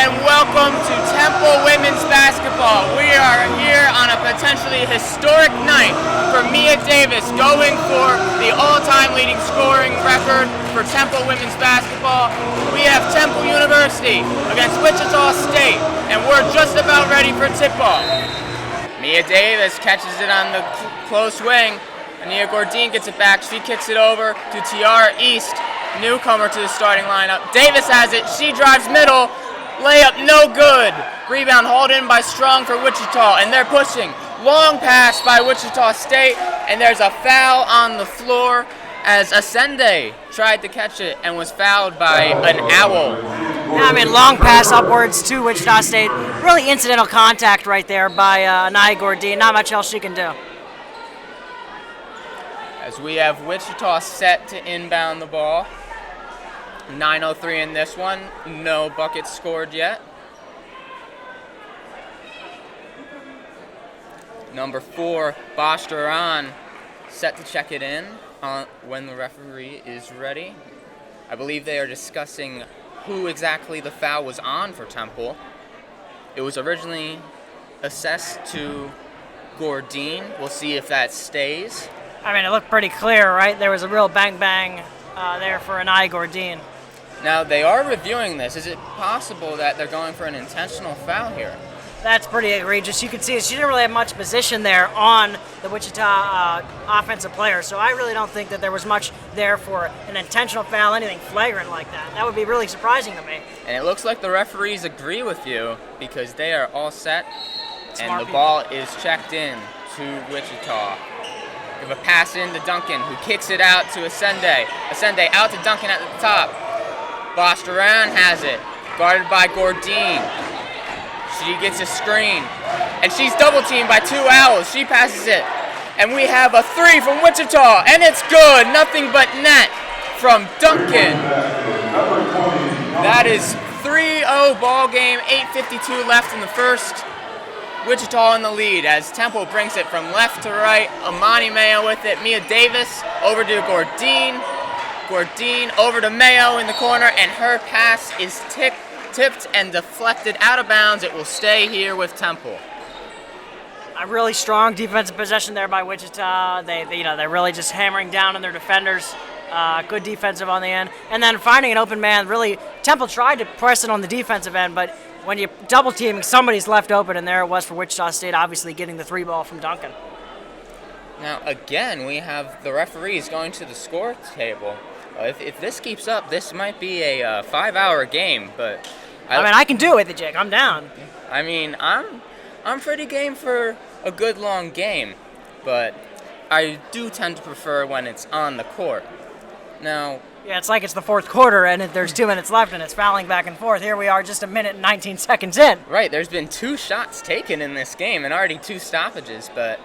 and welcome to Temple Women's Basketball. We are here on a potentially historic night for Mia Davis going for the all-time leading scoring record for Temple Women's Basketball. We have Temple University against Wichita State, and we're just about ready for tip-off. Mia Davis catches it on the close wing. Ania Gordine gets it back. She kicks it over to Tiara East, newcomer to the starting lineup. Davis has it. She drives middle. Layup no good. Rebound hauled in by Strong for Wichita, and they're pushing. Long pass by Wichita State, and there's a foul on the floor as Asende tried to catch it and was fouled by an owl. Yeah, I mean, long pass upwards to Wichita State. Really incidental contact right there by Nia Gordine. Not much else she can do. As we have Wichita set to inbound the ball. 9:03 in this one. No buckets scored yet. Number 4, Bastaran, set to check it in when the referee is ready. I believe they are discussing who exactly the foul was on for Temple. It was originally assessed to Gordine. We'll see if that stays. I mean, it looked pretty clear, right? There was a real bang-bang there for Nia Gordine. Now, they are reviewing this. Is it possible that they're going for an intentional foul here? That's pretty egregious. You can see she didn't really have much position there on the Wichita offensive player, so I really don't think that there was much there for an intentional foul, anything flagrant like that. That would be really surprising to me. And it looks like the referees agree with you because they are all set, and the people. ball is checked in to Wichita. Give a pass in to Duncan, who kicks it out to Asende. Asende out to Duncan at the top. Bastaran has it, guarded by Gordine. She gets a screen, and she's double-teamed by 2 Owls. She passes it, and we have a 3 from Wichita, and it's good. Nothing but net from Duncan. That is 3-0 ball game, 8:52 left in the first. Wichita in the lead as Temple brings it from left to right. Amani Mayo with it. Mia Davis over to Gordine. Gordine over to Mayo in the corner, and her pass is tipped and deflected out of bounds. It will stay here with Temple. A really strong defensive possession there by Wichita. They're really just hammering down on their defenders. Good defensive on the end, and then finding an open man. Really, Temple tried to press it on the defensive end, but when you double team, somebody's left open, and there it was for Wichita State, obviously getting the 3 ball from Duncan. Now again, we have the referees going to the score table. If this keeps up, this might be a 5-hour game, but I can do it, Jake. I'm down. I mean, I'm pretty game for a good long game, but I do tend to prefer when it's on the court. Now, yeah, it's like it's the fourth quarter and there's 2 minutes left and it's fouling back and forth. Here we are just 1 minute and 19 seconds in. Right, there's been 2 shots taken in this game and already 2 stoppages, but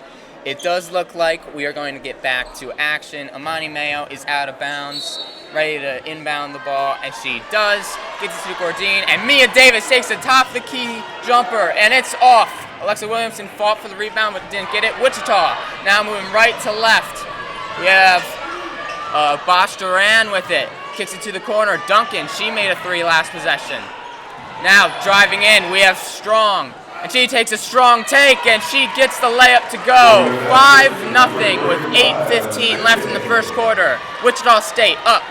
it does look like we are going to get back to action. Amani Mayo is out of bounds, ready to inbound the ball, and she does. Gets it to Gordine, and Mia Davis takes the top-of-the-key jumper, and it's off. Alexa Williamson fought for the rebound, but didn't get it. Wichita now moving right to left. We have Bastaran with it. Kicks it to the corner. Duncan, she made a 3 last possession. Now driving in, we have Strong. And she takes a strong take, and she gets the layup to go. 5-0 with 8:15 left in the first quarter. Wichita State up.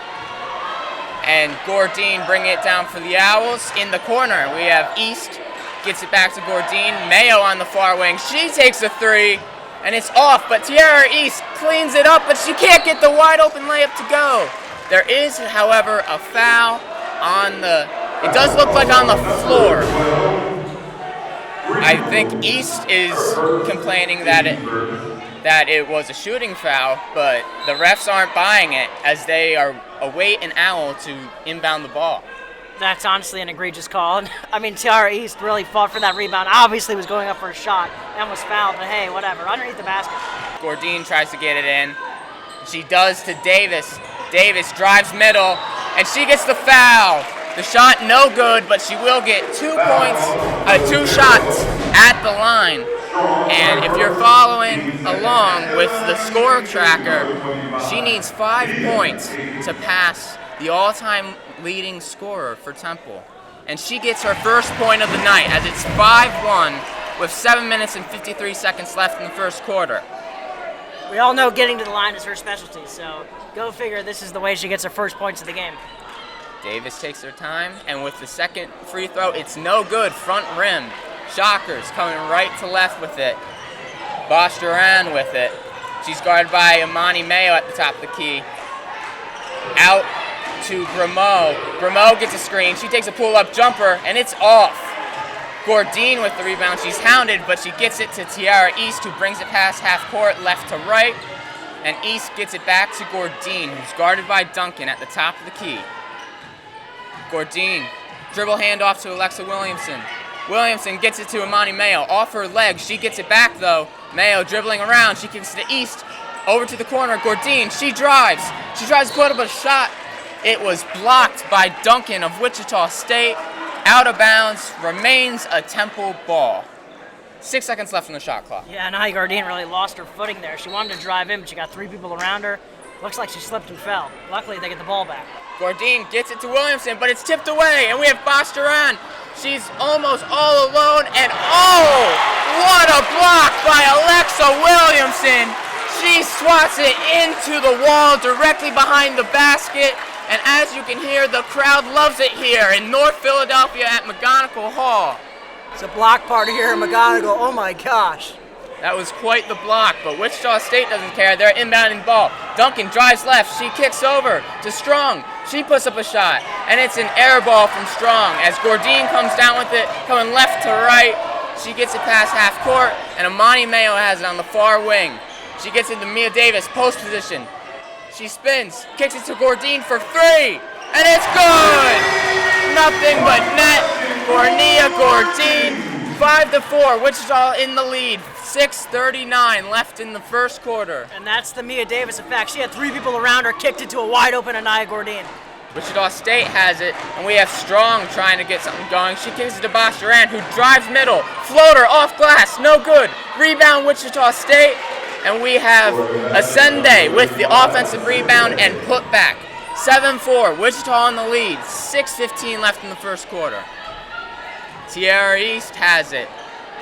And Gordine bringing it down for the Owls. In the corner, we have East. Gets it back to Gordine. Mayo on the far wing. She takes a 3, and it's off. But Tiara East cleans it up, but she can't get the wide open layup to go. There is, however, a foul on it does look like on the floor. I think East is complaining that it was a shooting foul, but the refs aren't buying it as they await an owl to inbound the ball. That's honestly an egregious call. I mean, Tiara East really fought for that rebound. Obviously was going up for a shot and was fouled, but hey, whatever. Underneath the basket. Gordine tries to get it in. She does to Davis. Davis drives middle, and she gets the foul. The shot no good, but she will get 2 points, 2 shots at the line. And if you're following along with the score tracker, she needs 5 points to pass the all-time leading scorer for Temple. and she gets her first point of the night as it's 5-1 with 7 minutes and 53 seconds left in the first quarter. We all know getting to the line is her specialty, so go figure this is the way she gets her first points of the game. Davis takes her time, and with the second free throw, it's no good. Front rim. Shockers coming right to left with it. Bosch Duran with it. She's guarded by Imani Mayo at the top of the key. Out to Grimo. Grimo gets a screen. She takes a pull-up jumper, and it's off. Gordine with the rebound. She's hounded, but she gets it to Tiara East, who brings it past half court, left to right. And East gets it back to Gordine, who's guarded by Duncan at the top of the key. Gordine, dribble handoff to Alexa Williamson. Williamson gets it to Imani Mayo. Off her leg, she gets it back though. Mayo dribbling around, she kicks it to East. Over to the corner, Gordine, she drives. She tries to put up a shot. It was blocked by Duncan of Wichita State. Out of bounds, remains a Temple ball. 6 seconds left on the shot clock. Yeah, Naya Gordine really lost her footing there. She wanted to drive in, but she got 3 people around her. Looks like she slipped and fell. Luckily, they get the ball back. Gordine gets it to Williamson, but it's tipped away, and we have Bosch Duran. She's almost all alone, and oh, what a block by Alexa Williamson. She swats it into the wall directly behind the basket, and as you can hear, the crowd loves it here in North Philadelphia at McGonigal Hall. It's a block party here in McGonigal. Oh my gosh. That was quite the block, but Wichita State doesn't care. They're inbounding the ball. Duncan drives left. She kicks over to Strong. She puts up a shot, and it's an air ball from Strong as Gordine comes down with it, coming left to right. She gets it past half court, and Imani Mayo has it on the far wing. She gets it to Mia Davis, post position. She spins, kicks it to Gordine for 3, and it's good! Nothing but net for Nia Gordine. 5-4, Wichita in the lead. 6:39 left in the first quarter. And that's the Mia Davis effect. She had 3 people around her, kicked it to a wide open Anaya Gordine. Wichita State has it, and we have Strong trying to get something going. She kicks it to Bosch Duran, who drives middle. Floater off glass, no good. Rebound Wichita State, and we have Ascende with the offensive rebound and putback. 7-4, Wichita in the lead. 6:15 left in the first quarter. Tiara East has it,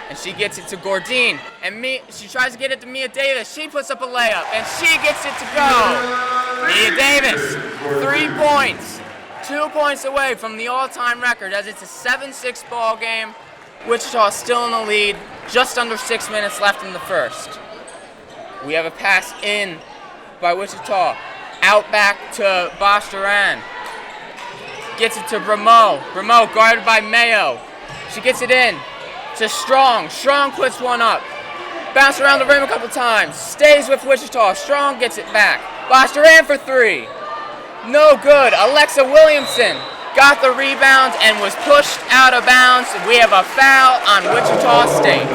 and she gets it to Gordine, and she tries to get it to Mia Davis. She puts up a layup, and she gets it to go. Mia Davis, 3 points, 2 points away from the all-time record as it's a 7-6 ball game. Wichita still in the lead, just under 6 minutes left in the first. We have a pass in by Wichita, out back to Bosch Duran. Gets it to Brimo. Brimo guarded by Mayo. She gets it in to Strong. Strong puts one up. Bounce around the rim a couple times. Stays with Wichita. Strong gets it back. Bosch Duran for 3. No good. Alexa Williamson got the rebound and was pushed out of bounds. We have a foul on Wichita State.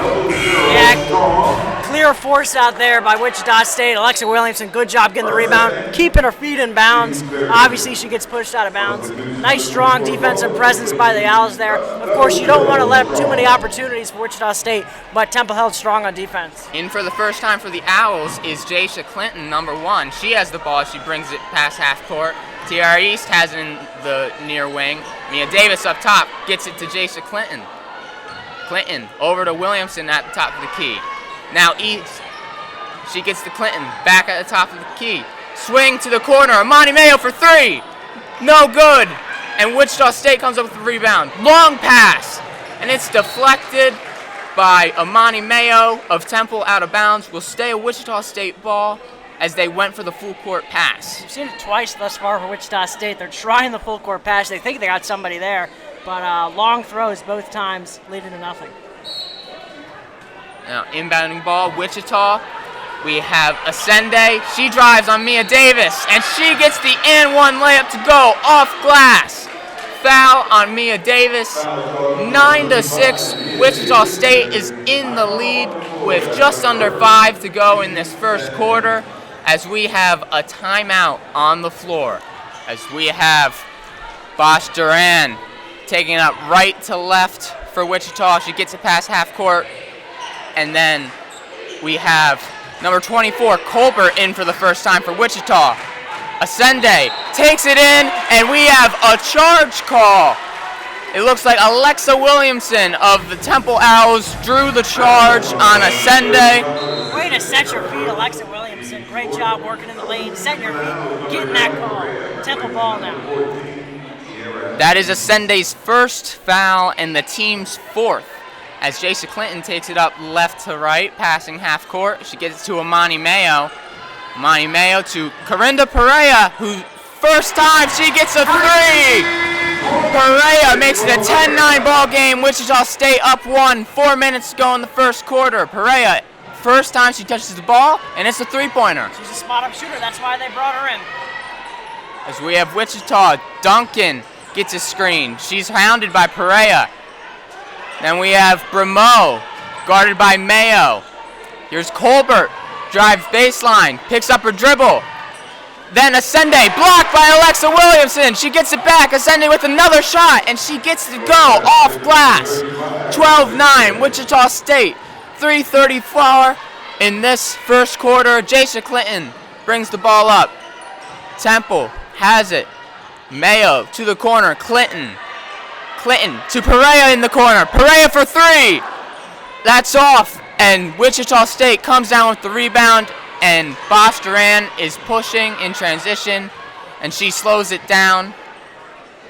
Yeah, clear force out there by Wichita State. Alexa Williamson, good job getting the rebound, keeping her feet in bounds. Obviously, she gets pushed out of bounds. Nice, strong defensive presence by the Owls there. Of course, you don't want to let up too many opportunities for Wichita State, but Temple held strong on defense. In for the first time for the Owls is Jaisha Clinton, number 1. She has the ball. She brings it past half court. Tiara East has it in the near wing. Mia Davis up top gets it to Jaisha Clinton. Clinton over to Williamson at the top of the key. Now East, she gets to Clinton back at the top of the key. Swing to the corner. Imani Mayo for 3. No good. And Wichita State comes up with the rebound. Long pass. And it's deflected by Imani Mayo of Temple out of bounds. Will stay a Wichita State ball as they went for the full court pass. We've seen it twice thus far for Wichita State. They're trying the full court pass. They think they got somebody there, but long throws both times, leading to nothing. Now inbounding ball, Wichita. We have Ascende. She drives on Mia Davis, and she gets the and-one layup to go off glass. Foul on Mia Davis. 9-6. Wichita State is in the lead with just under 5 to go in this first quarter, as we have a timeout on the floor. As we have Bosch Duran taking it up right to left for Wichita. She gets it past half court. And then we have number 24, Colbert, in for the first time for Wichita. Ascende takes it in, and we have a charge call. It looks like Alexa Williamson of the Temple Owls drew the charge on a Sunday. Way to set your feet, Alexa Williamson. Great job working in the lane, setting your feet, getting that call. Temple ball now. That is Ascende's first foul and the team's fourth. As Jason Clinton takes it up left to right, passing half court. She gets it to Amani Mayo. Amani Mayo to Corinda Perea, who first time she gets a three. Perea makes it a 10-9 ball game. Wichita State up 1, 4 minutes to go in the first quarter. Perea, first time she touches the ball, and it's a three-pointer. She's a spot-up shooter. That's why they brought her in. As we have Wichita, Duncan gets a screen. She's hounded by Perea. Then we have Bremo, guarded by Mayo. Here's Colbert, drives baseline, picks up her dribble. Then Ascende, blocked by Alexa Williamson. She gets it back. Ascende with another shot, and she gets to go off glass. 12-9, Wichita State. 3:34 in this first quarter. Jason Clinton brings the ball up. Temple has it. Mayo to the corner. Clinton to Perea in the corner. Perea for three. That's off. And Wichita State comes down with the rebound. And Bosch Duran is pushing in transition. And she slows it down.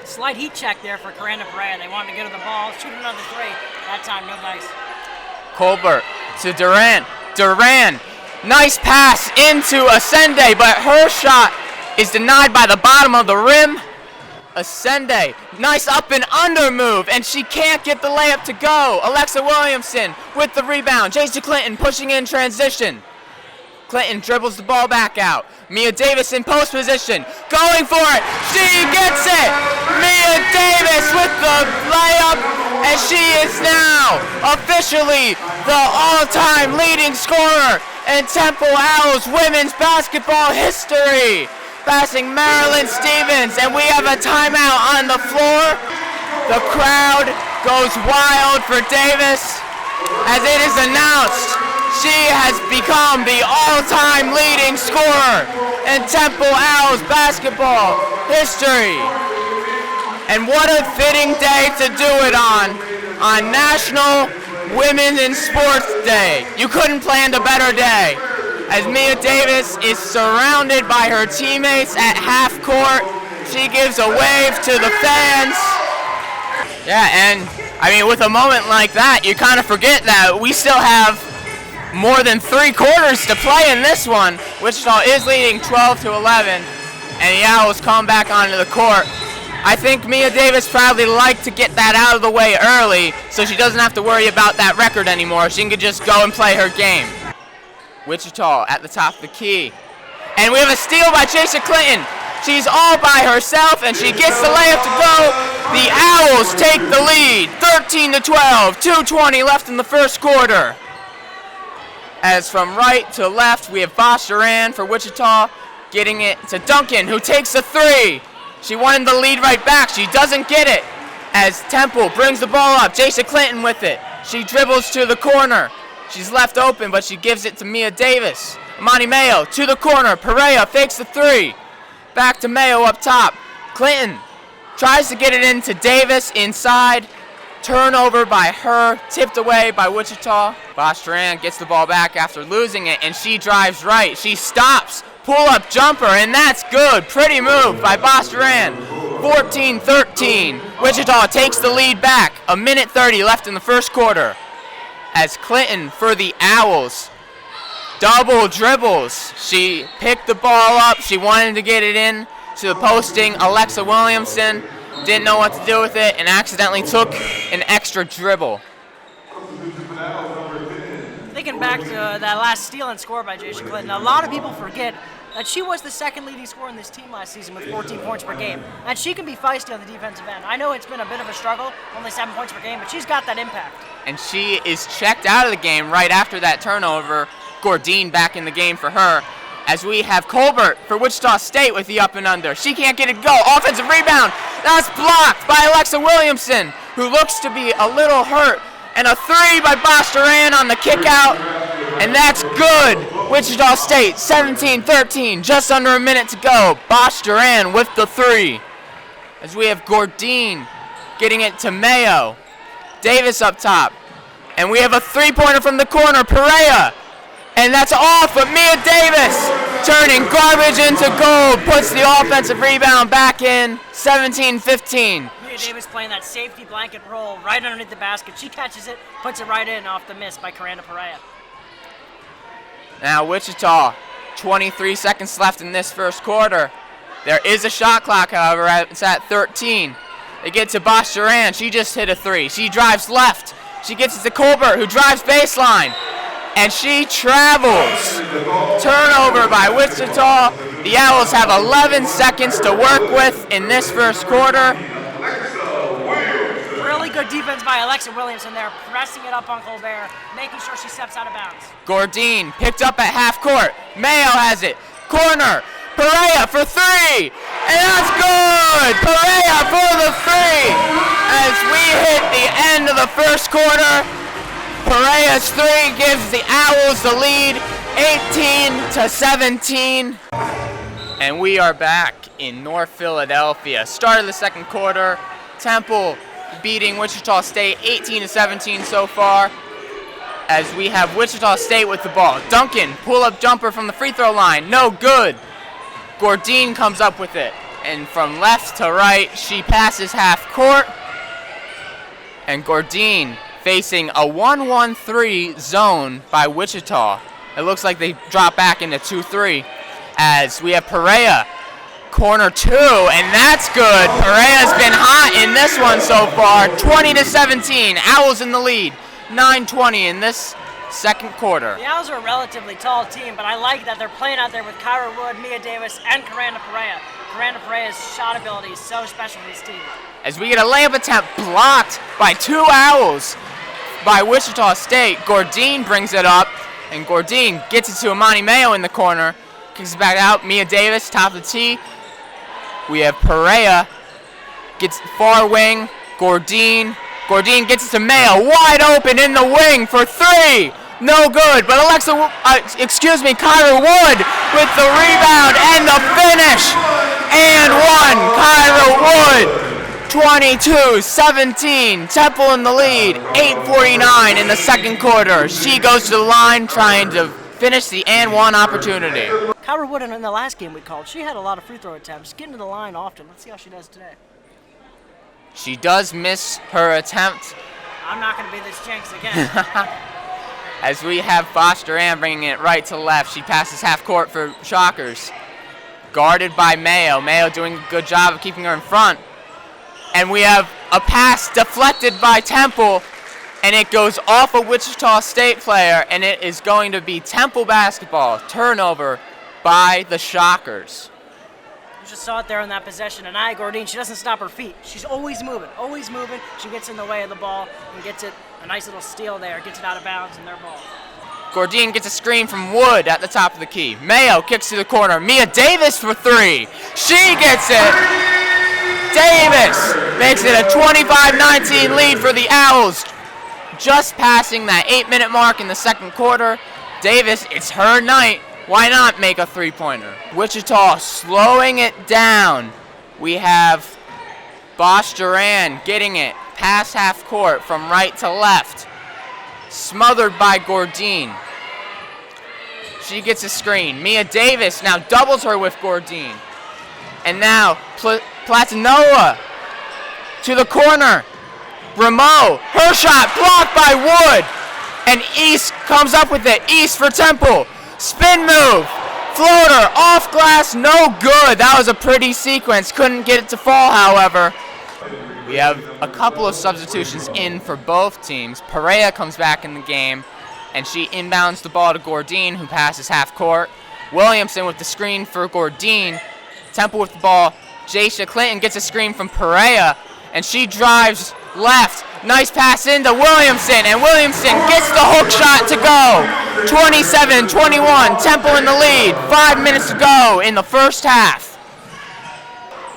Slight heat check there for Corinda Perea. They wanted to get her the ball. Shoot another three. That time, no dice. Colbert to Duran. Duran. Nice pass into Ascende. But her shot is denied by the bottom of the rim. Ascende, nice up and under move, and she can't get the layup to go. Alexa Williamson with the rebound. Jason Clinton pushing in transition. Clinton dribbles the ball back out. Mia Davis in post position, going for it. She gets it. Mia Davis with the layup, and she is now officially the all-time leading scorer in Temple Owls women's basketball history. Passing Marilyn Stevens, and we have a timeout on the floor. The crowd goes wild for Davis as it is announced she has become the all-time leading scorer in Temple Owls basketball history. And what a fitting day to do it on National Women in Sports Day. You couldn't plan a better day. As Mia Davis is surrounded by her teammates at half court, she gives a wave to the fans. Yeah, and I mean, with a moment like that, you kind of forget that we still have more than 3 quarters to play in this one. Wichita is leading 12-11, and the Owls come back onto the court. I think Mia Davis probably liked to get that out of the way early, so she doesn't have to worry about that record anymore. She can just go and play her game. Wichita at the top of the key. And we have a steal by Jason Clinton. She's all by herself, and she gets the layup to go. The Owls take the lead, 13-12, 2:20 left in the first quarter. As from right to left, we have Bosch Duran for Wichita, getting it to Duncan, who takes a three. She wanted the lead right back. She doesn't get it. As Temple brings the ball up, Jason Clinton with it. She dribbles to the corner. She's left open, but she gives it to Mia Davis. Amani Mayo to the corner. Perea fakes the three. Back to Mayo up top. Clinton tries to get it into Davis inside. Turnover by her, tipped away by Wichita. Bosch Duran gets the ball back after losing it, and she drives right. She stops. Pull-up jumper, and that's good. Pretty move by Bosch Duran. 14-13. Wichita takes the lead back. 1:30 left in the first quarter. As Clinton for the Owls. Double dribbles. She picked the ball up. She wanted to get it in to the posting Alexa Williamson. Didn't know what to do with it and accidentally took an extra dribble. Thinking back to that last steal and score by Jason Clinton, a lot of people forget that she was the second leading scorer in this team last season with 14 points per game. And she can be feisty on the defensive end. I know it's been a bit of a struggle, only 7 points per game, but she's got that impact. And she is checked out of the game right after that turnover. Gordine back in the game for her. As we have Colbert for Wichita State with the up and under. She can't get it go. Offensive rebound. That's blocked by Alexa Williamson, who looks to be a little hurt. And a three by Bosch Duran on the kick out. And that's good. Wichita State 17-13. Just under a minute to go. Bosch Duran with the three. As we have Gordine getting it to Mayo. Davis up top. And we have a three-pointer from the corner, Perea. And that's off, but Mia Davis turning garbage into gold, puts the offensive rebound back in, 17-15. Mia Davis playing that safety blanket roll right underneath the basket. She catches it, puts it right in off the miss by Karanda Perea. Now Wichita, 23 seconds left in this first quarter. There is a shot clock, however, it's at 13. They get to Bosch Duran, she just hit a three. She drives left, she gets it to Colbert, who drives baseline. And she travels. Turnover by Wichita. The Owls have 11 seconds to work with in this first quarter. Really good defense by Alexa Williamson there, pressing it up on Colbert, making sure she steps out of bounds. Gordine picked up at half court. Mayo has it. Corner. Perea for three. And that's good. Perea for the three. As we hit the end of the first quarter, Perea's three gives the Owls the lead, 18-17. And we are back in North Philadelphia. Start of the second quarter. Temple beating Wichita State 18-17 so far. As we have Wichita State with the ball. Duncan, pull-up jumper from the free throw line. No good. Gordine comes up with it. And from left to right, she passes half court. And Gordine facing a 1-1-3 zone by Wichita. It looks like they drop back into 2-3 as we have Perea, corner two, and that's good. Perea's been hot in this one so far, 20-17. Owls in the lead, 9:20 in this second quarter. The Owls are a relatively tall team, but I like that they're playing out there with Kyra Wood, Mia Davis, and Karanda Perea. Karanda Perea's shot ability is so special for this team. As we get a layup attempt blocked by two Owls by Wichita State. Gordine brings it up, and Gordine gets it to Amani Mayo in the corner. Kicks it back out. Mia Davis, top of the tee. We have Perea, gets far wing. Gordine gets it to Mayo, wide open in the wing for three. No good, but Kyra Wood with the rebound and the finish. And one, Kyra Wood. 22-17, Temple in the lead, 8:49 in the second quarter. She goes to the line trying to finish the and one opportunity. Kyra Wood in the last game we called, she had a lot of free throw attempts, getting to the line often. Let's see how she does today. She does miss her attempt. I'm not going to be this jinx again. As we have Bosch Duran bringing it right to left. She passes half court for Shockers. Guarded by Mayo. Mayo doing a good job of keeping her in front. And we have a pass deflected by Temple, and it goes off a Wichita State player, and it is going to be Temple basketball. Turnover by the Shockers. You just saw it there in that possession. And Gordine, she doesn't stop her feet. She's always moving, always moving. She gets in the way of the ball and gets it, a nice little steal there, gets it out of bounds in their ball. Gordine gets a screen from Wood at the top of the key. Mayo kicks to the corner. Mia Davis for three. She gets it. Davis makes it a 25-19 lead for the Owls. Just passing that 8-minute mark in the second quarter. Davis, it's her night. Why not make a three-pointer? Wichita slowing it down. We have Bosch Duran getting it past half court from right to left. Smothered by Gordine. She gets a screen. Mia Davis now doubles her with Gordine. And now Platinoa to the corner. Rameau, her shot blocked by Wood. And East comes up with it. East for Temple. Spin move. Floater off glass, no good. That was a pretty sequence. Couldn't get it to fall, however. We have a couple of substitutions in for both teams. Perea comes back in the game, and she inbounds the ball to Gordine, who passes half court. Williamson with the screen for Gordine. Temple with the ball. Jaisha Clinton gets a screen from Perea, and she drives left. Nice pass into Williamson, and Williamson gets the hook shot to go. 27-21, Temple in the lead. 5 minutes to go in the first half.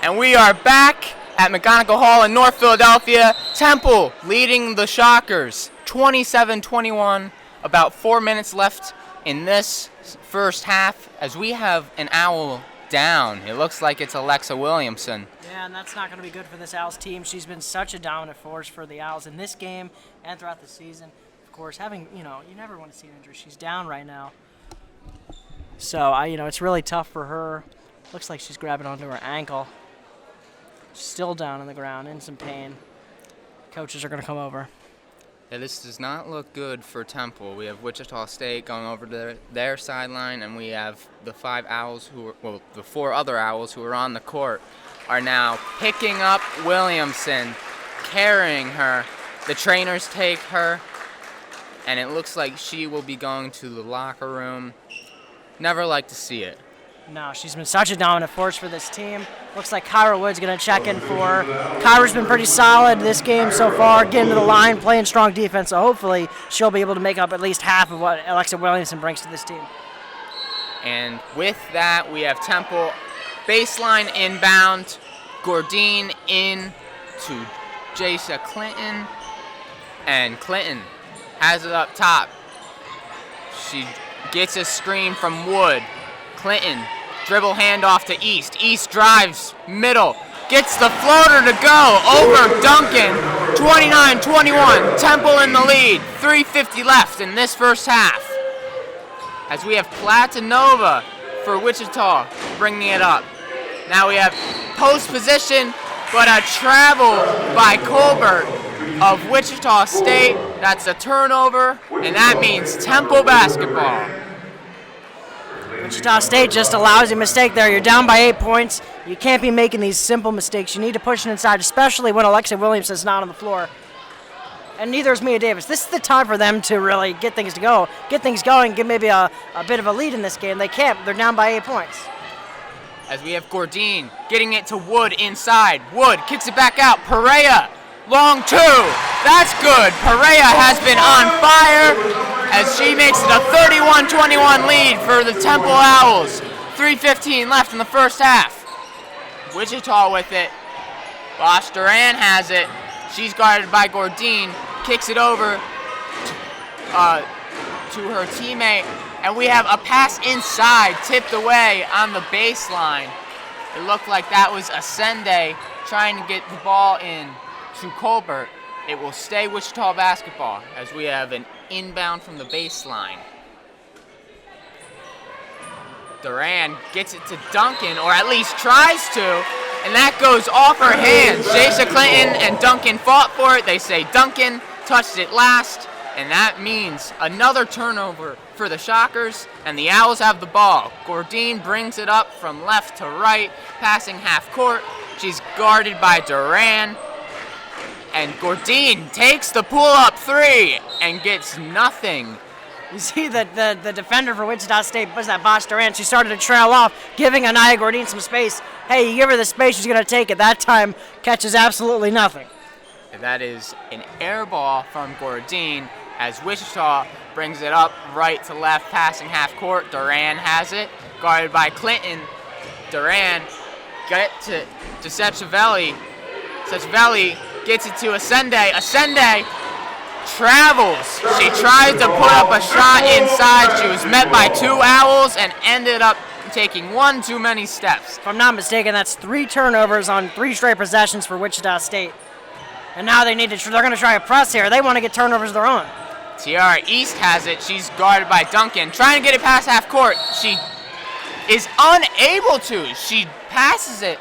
And we are back at McGonigal Hall in North Philadelphia. Temple leading the Shockers, 27-21. About 4 minutes left in this first half, as we have an Owl down. It looks like it's Alexa Williamson. Yeah, and that's not going to be good for this Owls team. She's been such a dominant force for the Owls in this game and throughout the season. Of course, you never want to see an injury. She's down right now. So, it's really tough for her. Looks like she's grabbing onto her ankle. She's still down on the ground, in some pain. Coaches are going to come over. Yeah, this does not look good for Temple. We have Wichita State going over to their sideline, and we have the the 4 other Owls who are on the court are now picking up Williamson, carrying her. The trainers take her, and it looks like she will be going to the locker room. Never like to see it. No, she's been such a dominant force for this team. Looks like Kyra Wood's going to check in for her. Kyra's been pretty solid this game so far, getting to the line, playing strong defense, so hopefully she'll be able to make up at least half of what Alexa Williamson brings to this team. And with that, we have Temple baseline inbound, Gordine in to Jasia Clinton, and Clinton has it up top. She gets a screen from Wood. Clinton, dribble handoff to East. East drives, middle, gets the floater to go over Duncan. 29-21, Temple in the lead. 3:50 left in this first half. As we have Platinova for Wichita bringing it up. Now we have post position, but a travel by Colbert of Wichita State. That's a turnover, and that means Temple basketball. Wichita State just a lousy mistake there. You're down by 8 points. You can't be making these simple mistakes. You need to push it inside, especially when Alexa Williamson's not on the floor. And neither is Mia Davis. This is the time for them to really get things going, get maybe a bit of a lead in this game. They can't. They're down by 8 points. As we have Gordine getting it to Wood inside. Wood kicks it back out. Perea, long 2. That's good. Perea has been on fire as she makes it a 31-21 lead for the Temple Owls. 3:15 left in the first half. Wichita with it. Bosch Duran has it. She's guarded by Gordine. Kicks it over to her teammate. And we have a pass inside, tipped away on the baseline. It looked like that was Ascende trying to get the ball in to Colbert. It will stay Wichita basketball as we have an inbound from the baseline. Duran gets it to Duncan, or at least tries to, and that goes off her hands. Jasia Clinton and Duncan fought for it. They say Duncan touched it last, and that means another turnover for the Shockers, and the Owls have the ball. Gordine brings it up from left to right, passing half court. She's guarded by Duran. And Gordine takes the pull-up 3 and gets nothing. You see that the defender for Wichita State, was that Bosch Duran, she started to trail off, giving Anaya Gordine some space. Hey, you give her the space, she's going to take it. That time, catches absolutely nothing. And that is an air ball from Gordine as Wichita brings it up right to left, passing half court. Duran has it, guarded by Clinton. Duran get to Sechavelli. Sechavelli gets it to Ascende. Ascende travels. She tried to put up a shot inside. She was met by 2 Owls and ended up taking 1 too many steps. If I'm not mistaken, that's 3 turnovers on 3 straight possessions for Wichita State. And now they're going to try a press here. They want to get turnovers of their own. Tiara East has it. She's guarded by Duncan. Trying to get it past half court. She is unable to. She passes it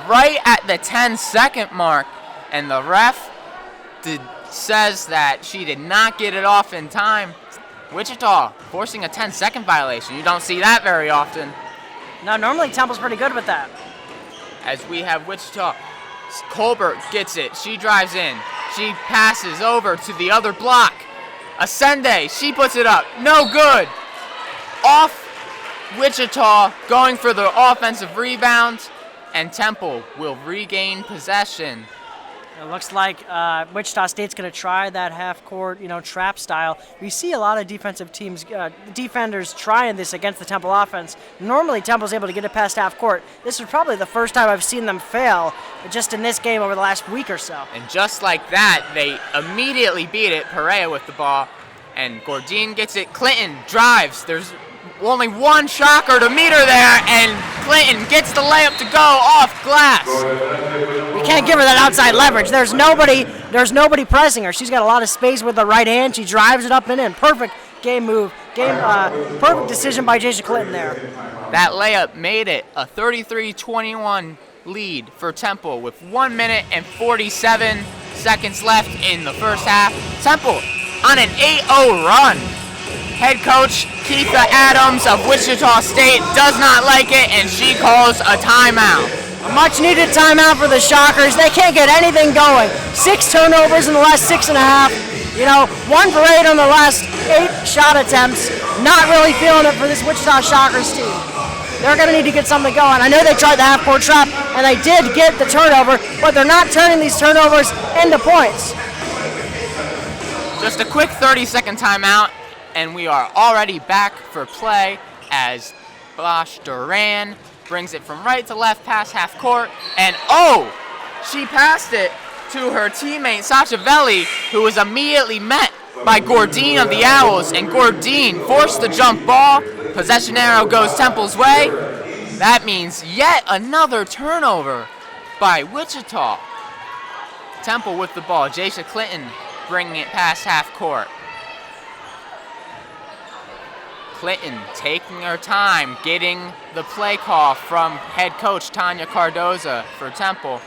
right at the 10-second mark. And the ref says that she did not get it off in time. Wichita forcing a 10-second violation. You don't see that very often. No, normally Temple's pretty good with that. As we have Wichita, Colbert gets it. She drives in. She passes over to the other block. Ascende, she puts it up. No good. Off Wichita, going for the offensive rebound, and Temple will regain possession. It looks like Wichita State's going to try that half-court, trap style. We see a lot of defensive teams, defenders trying this against the Temple offense. Normally, Temple's able to get it past half-court. This is probably the first time I've seen them fail, just in this game over the last week or so. And just like that, they immediately beat it. Perea with the ball, and Gordine gets it. Clinton drives. There's only one Shocker to meet her there, and Clinton gets the layup to go off glass. You can't give her that outside leverage. There's nobody pressing her. She's got a lot of space with the right hand. She drives it up and in. Perfect game move. Perfect decision by Jacia Clinton there. That layup made it a 33-21 lead for Temple with 1 minute and 47 seconds left in the first half. Temple on an 8-0 run. Head coach Keitha Adams of Wichita State does not like it, and she calls a timeout. A much-needed timeout for the Shockers. They can't get anything going. 6 turnovers in the last 6.5. 1 for 8 on the last 8 shot attempts. Not really feeling it for this Wichita Shockers team. They're going to need to get something going. I know they tried the half-court trap, and they did get the turnover, but they're not turning these turnovers into points. Just a quick 30-second timeout, and we are already back for play as Bosch Duran brings it from right to left past half court, and she passed it to her teammate Sachavelli, who was immediately met by Gordine of the Owls, and Gordine forced the jump ball. Possession arrow goes Temple's way. That means yet another turnover by Wichita. Temple with the ball. Jacia Clinton bringing it past half court. Clinton taking her time, getting the play call from head coach Tanya Cardoza for Temple.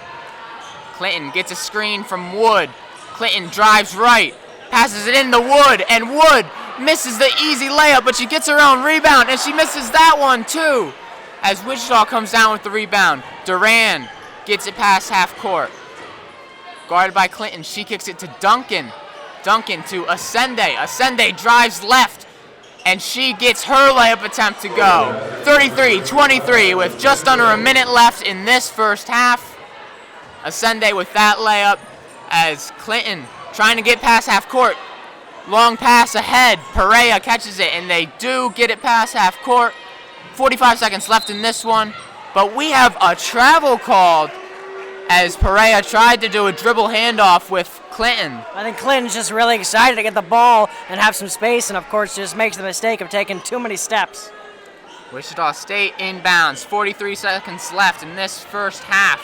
Clinton gets a screen from Wood. Clinton drives right, passes it in to Wood, and Wood misses the easy layup, but she gets her own rebound, and she misses that one too. As Wichita comes down with the rebound, Duran gets it past half court. Guarded by Clinton, she kicks it to Duncan. Duncan to Ascende. Ascende drives left, and she gets her layup attempt to go. 33-23 with just under a minute left in this first half. Ascende with that layup as Clinton trying to get past half court. Long pass ahead. Perea catches it, and they do get it past half court. 45 seconds left in this one, but we have a travel called as Perea tried to do a dribble handoff with Clinton. I think Clinton's just really excited to get the ball and have some space, and of course just makes the mistake of taking too many steps. Wichita State inbounds. 43 seconds left in this first half.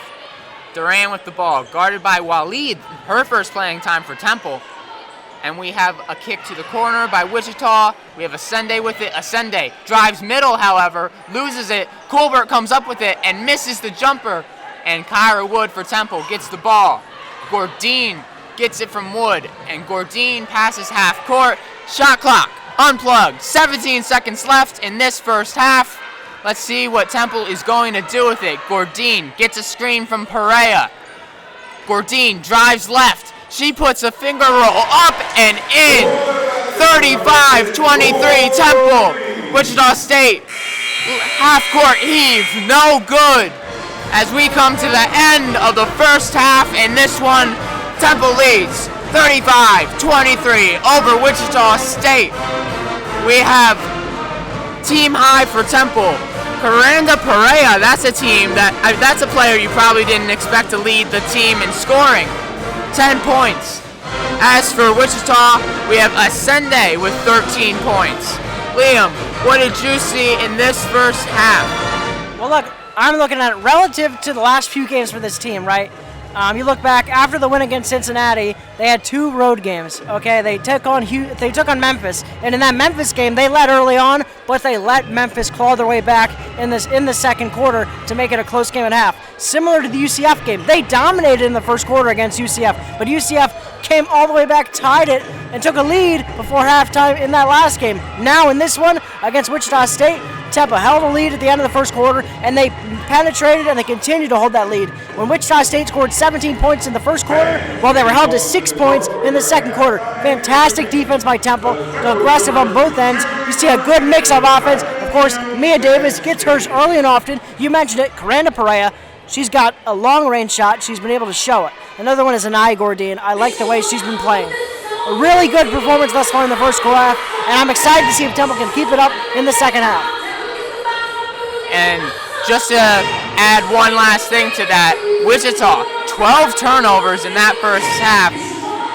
Duran with the ball, guarded by Waleed, her first playing time for Temple. And we have a kick to the corner by Wichita. We have Ascende with it. Ascende drives middle, however, loses it. Colbert comes up with it and misses the jumper. And Kyra Wood for Temple gets the ball. Gordine gets it from Wood, and Gordine passes half court. Shot clock unplugged. 17 seconds left in this first half. Let's see what Temple is going to do with it. Gordine gets a screen from Perea. Gordine drives left. She puts a finger roll up and in. 35-23 Temple. Wichita State half-court heave, no good. As we come to the end of the first half in this one, Temple leads 35-23 over Wichita State. We have team high for Temple. Karanda Perea, that's a player you probably didn't expect to lead the team in scoring. 10 points. As for Wichita, we have Ascende with 13 points. Liam, what did you see in this first half? Well, look, I'm looking at it relative to the last few games for this team, right? You look back after the win against Cincinnati, they had 2 road games. Okay, they took on Memphis, and in that Memphis game, they led early on, but they let Memphis claw their way back in the second quarter to make it a close game at half. Similar to the UCF game, they dominated in the first quarter against UCF, but UCF came all the way back, tied it, and took a lead before halftime in that last game. Now in this one against Wichita State, Temple held a lead at the end of the first quarter, and they penetrated and they continued to hold that lead. When Wichita State scored 17 points in the first quarter, while they were held to 6 points in the second quarter. Fantastic defense by Temple. They're aggressive on both ends. You see a good mix of offense. Of course, Mia Davis gets hers early and often. You mentioned it, Karanda Perea. She's got a long-range shot. She's been able to show it. Another one is Anaya Gordine. I like the way she's been playing. A really good performance thus far in the first half, and I'm excited to see if Temple can keep it up in the second half. And just to add one last thing to that, Wichita, 12 turnovers in that first half.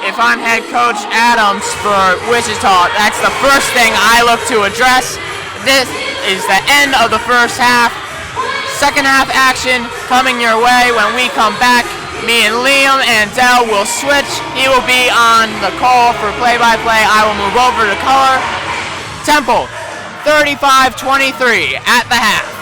If I'm head coach Adams for Wichita, that's the first thing I look to address. This is the end of the first half. Second half action coming your way when we come back. Me and Liam and Dell will switch. He will be on the call for play-by-play. I will move over to color. Temple, 35-23 at the half.